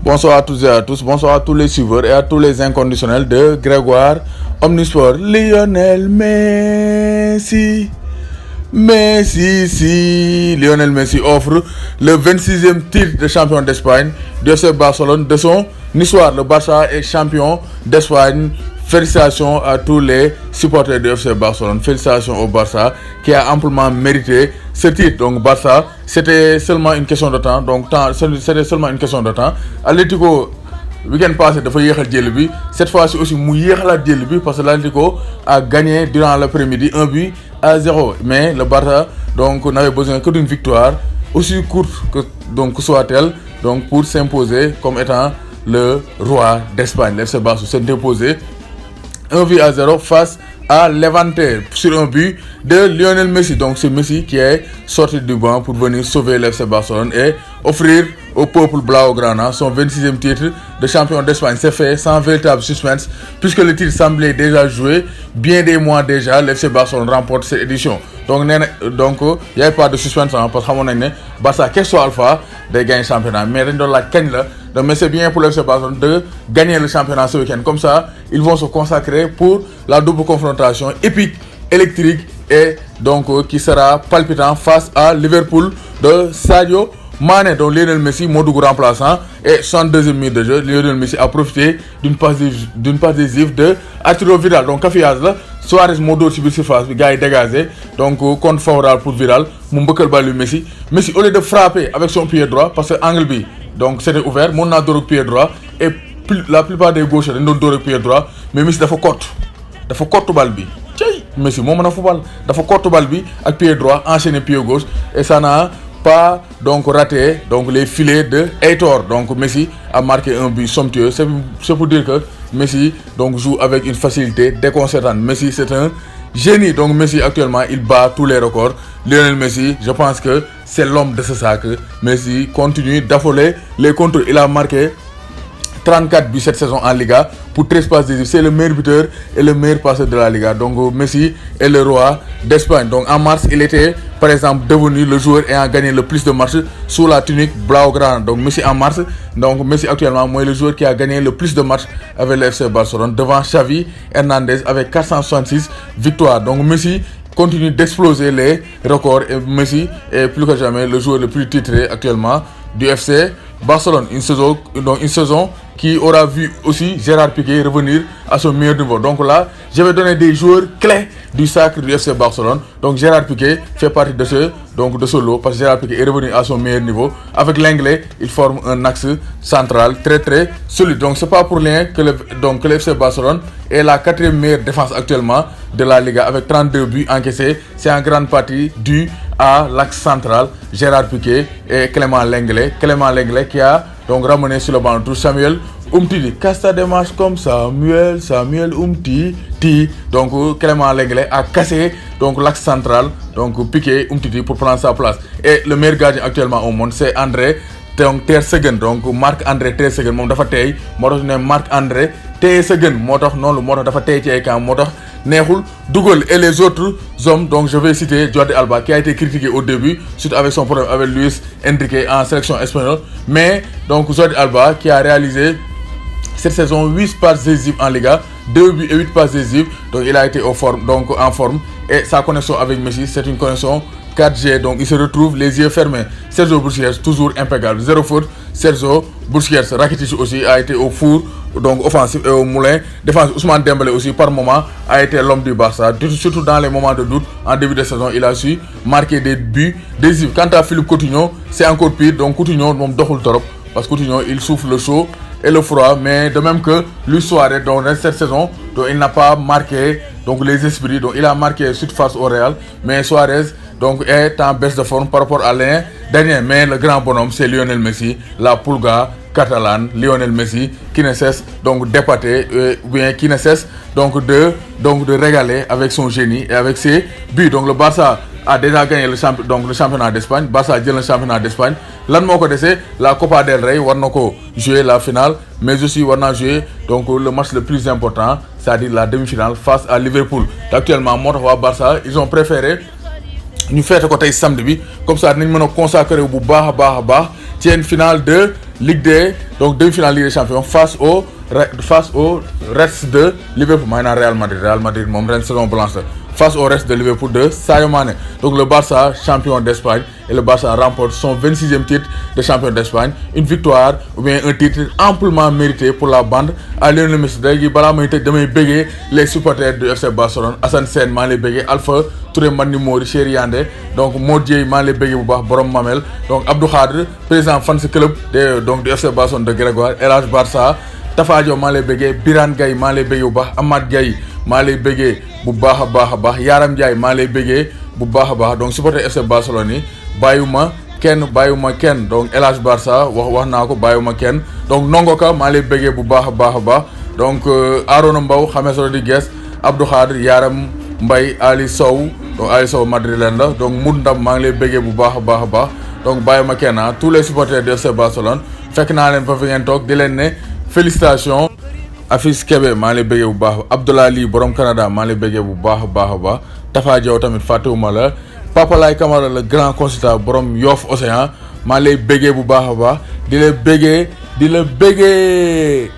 Bonsoir à tous et à tous, bonsoir à tous les suiveurs et à tous les inconditionnels de Grégoire Omnisport. Lionel Messi. Lionel Messi offre le 26e titre de champion d'Espagne de FC Barcelone de son histoire. Le Barça est champion d'Espagne. Félicitations à tous les supporters de FC Barcelone. Félicitations au Barça qui a amplement mérité ce titre. Donc Barça, c'était seulement une question de temps. C'était seulement une question de temps. Atlético, week-end passé, dafa yéexal jël bi. Cette fois-ci aussi mu yéexalaat jël bi parce que l'Atlético a gagné durant l'après-midi 1-0. Mais le Barça donc n'avait besoin que d'une victoire aussi courte que soit-elle pour s'imposer comme étant le roi d'Espagne. Le FC Barça s'est imposé 1-0 face à Levante sur un but de Lionel Messi. Donc c'est Messi qui est sorti du banc pour venir sauver le FC Barcelone et offrir au peuple blaugrana son 26e titre de champion d'Espagne. C'est fait sans véritable suspense puisque le titre semblait déjà joué bien des mois déjà. Le FC Barcelone remporte cette édition. Donc il n'y avait pas de suspense parce que Barça quel soit alpha de gagner le championnat. Mais mais c'est bien pour le FC Barcelone de gagner le championnat ce week-end. Comme ça, ils vont se consacrer pour la double confrontation épique, électrique et qui sera palpitant face à Liverpool de Sadio Mané. Donc Lionel Messi, Modougou remplaçant et 62e minute de jeu. Lionel Messi a profité d'une passe décisive de Arturo Vidal. Donc caféage là, Suarez Modo sur surface, le gars est dégagé. Donc compte favorable pour Vidal. Moumbekal Balu Messi. Messi au lieu de frapper avec son pied droit parce que angle B. Donc c'était ouvert, mon a le pied droit et la plupart des gauchers ont le pied droit, mais Messi dafa courte balle bi. Messi mo meuna football, dafa courte balle bi avec pied droit, enchaîner pied gauche et ça n'a pas raté les filets de Heitor. Donc Messi a marqué un but somptueux. C'est pour dire que Messi joue avec une facilité déconcertante. Messi c'est un génie. Donc Messi actuellement il bat tous les records. Lionel Messi, je pense que c'est l'homme de ce sac. Messi continue d'affoler les contrôles. Il a marqué 34 buts cette saison en Liga pour 13 passes décisives. C'est le meilleur buteur et le meilleur passeur de la Liga. Donc Messi est le roi d'Espagne. Donc en mars, il était par exemple devenu le joueur ayant gagné le plus de matchs sous la tunique blaugrana. Donc Messi en mars, Messi actuellement est le joueur qui a gagné le plus de matchs avec le FC Barcelone devant Xavi Hernandez avec 466 victoires. Donc Messi continue d'exploser les records et Messi est plus que jamais le joueur le plus titré actuellement du FC Barcelone. Une saison qui aura vu aussi Gérard Piqué revenir à son meilleur niveau. Donc là, je vais donner des joueurs clés du sacre du FC Barcelone. Donc Gérard Piqué fait partie de ce lot parce que Gérard Piqué est revenu à son meilleur niveau. Avec l'anglais, il forme un axe central très très solide. Donc c'est pas pour rien que le FC Barcelone est la 4e meilleure défense actuellement de la Liga avec 32 buts encaissés. C'est en grande partie dû à l'axe central Gérard Piqué et Clément Lenglet. Clément Lenglet qui a ramené sur le banc de touche Samuel Umtiti. Casta démarche comme Samuel Umtiti. Donc Clément Lenglet a cassé l'axe central, Piqué Umtiti pour prendre sa place. Et le meilleur gardien actuellement au monde c'est André Ter Stegen. Donc Marc-André Ter Stegen moom dafa tey moo tax ne Marc-André Ter Stegen moo tax dafa tey ci ay camp moo tax neexul dugal. Et les autres hommes, je vais citer Jordi Alba qui a été critiqué au début suite avec son problème avec Luis Enrique en sélection espagnole. Mais Jordi Alba qui a réalisé cette saison 8 passes décisives en Liga, 2 buts et 8 passes décisives. Donc il a été en forme et sa connexion avec Messi c'est une connexion 4G. Donc il se retrouve les yeux fermés. Sergio Busquets toujours impeccable, 0 faute. Sergio Busquets, Rakitic aussi a été au four offensif et au moulin défensif. Ousmane Dembélé aussi par moment a été l'homme du Barça, surtout dans les moments de doute. En début de saison il a su marquer des buts décisifs. Quant à Philippe Coutinho c'est encore pire. Donc Coutinho doxul torop parce que Coutinho il souffle le chaud et le froid, mais de même que Luis Suarez cette saison il n'a pas marqué les esprits. Donc il a marqué suite face au Real, mais Suarez est en baisse de forme par rapport à l'an dernier. Mais le grand bonhomme c'est Lionel Messi, la Pulga catalane. Lionel Messi qui ne cesse d'épater ou bien qui ne cesse de régaler avec son génie et avec ses buts. Donc le Barça a déjà gagné le championnat d'Espagne. Barça a gagné le championnat d'Espagne. Lan moko déssé la Copa del Rey war nako jouer la finale, mais aussi war na jouer le match le plus important, c'est-à-dire la demi-finale face à Liverpool. Actuellement motax wa Barça ils ont préféré ñu fété ko tay samedi bi comme ça dinañ mëna consacrer bu baax ci une finale de Ligue des donc demi-finale Ligue des Champions face au reste de Liverpool maanaam Real Madrid moom ren saison blanche la face au reste de Liverpool de Sadio Mané. Donc le Barça champion d'Espagne et le Barça remporte son 26e titre de champion d'Espagne, une victoire ou bien un titre amplement mérité pour la bande à Lionel Messi. Léegi balaa may tëj damay béggee les supporters du FC Barcelone. Assane Sène maa ngi lay béggee, Alpha Touré Mani Mori, Chéri Yandé, donc Modou maa ngi lay béggee bu baax borom Mamel, donc Abdou Khadre président fans club donc du FC Barcelone de Grégoire, El Hadj Barça, Tafa Diop maa ngi lay béggee, Birane Gaye maa ngi lay béggee bu baax, Amad Gaye maa ngi lay béggee bu baax a baax Yaram Ndiaye maa ngi lay béggee bu baax a baax. Donc supporter FC Barcelone yi bàyyiwuma kenn donc El Hadj Barça wax naa ko bàyyiwuma kenn, donc Nongoka maa ngi lay béggee bu baax a baax donc Arona Mbow, James Rodriguez, Abdou Khadre, Yaram Mbaye, Ali Sow, donc Ali Sow madrilène la, donc Moud Ndam maa ngi lay béggee bu baax a baax donc bàyyiwuma kenn tous les supporters de FC Barcelone fekk naa leen fa fi ngeen toog di leen ne félicitations. Afis Kébé maa ngi lay béggee bu baax, Abdoulaye Ly borom Canada maa ngi lay béggee bu baax a baax Tafa Diaw tamit fàttewuma la, Papa Lay Camara le grand consultant borom Yoff Océan maa ngi lay béggee bu baax a baax di la béggee